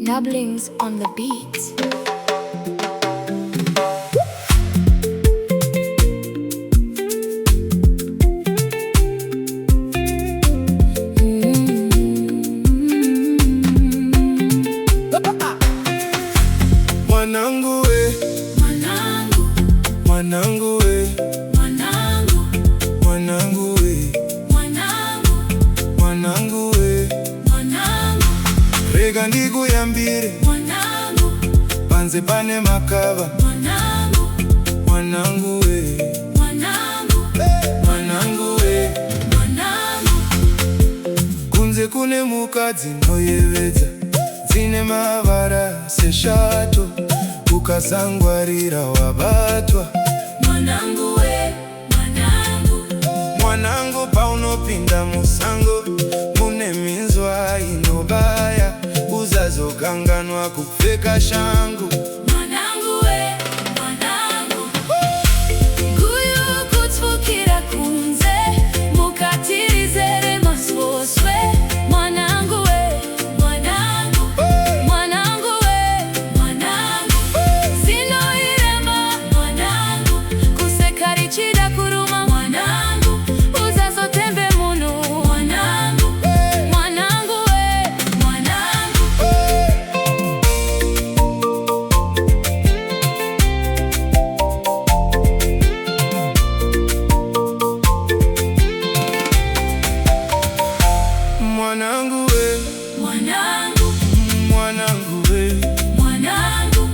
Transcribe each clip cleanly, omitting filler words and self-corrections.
Doublings on the beat. Mwanangu we, mwanangu we, mwanangu we, mwanangu we, rega ndikuyambire panze pane makava mwanangu we, mwanangu we, kunze kune mukadzi noyevedza dzine mavara seshato ukazangwarira wabatwa mwanangu we, mwanangu paunopinda musango mune minzwa inobaya uzazokanganwa kupfeka shangu mwanangu we, nguyu kutsvukira kunze mukati rizere masvosve mwanangu we, mwanangu we, zinoirema mwanangu kuseka richida kuruma mwanangu uzazotembe munhu mwanangu we, mwanangu we, mwanangu, mwanangu we, mwanangu,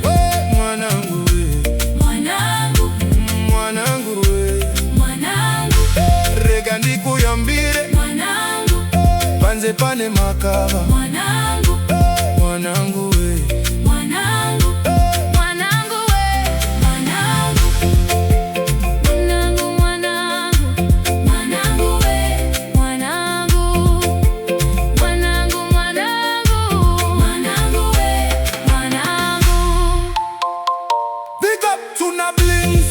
mwanangu we, mwanangu, mwanangu we, mwanangu, rega ndikuyambire mwanangu, panze pane makava mwanangu, mwanangu we, mwanangu, mwanangu we, mwanangu, mwanangu, mwanangu we, mwanangu, mwanangu, mwanangu we, mwanangu. big up to Doublings,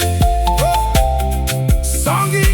Songi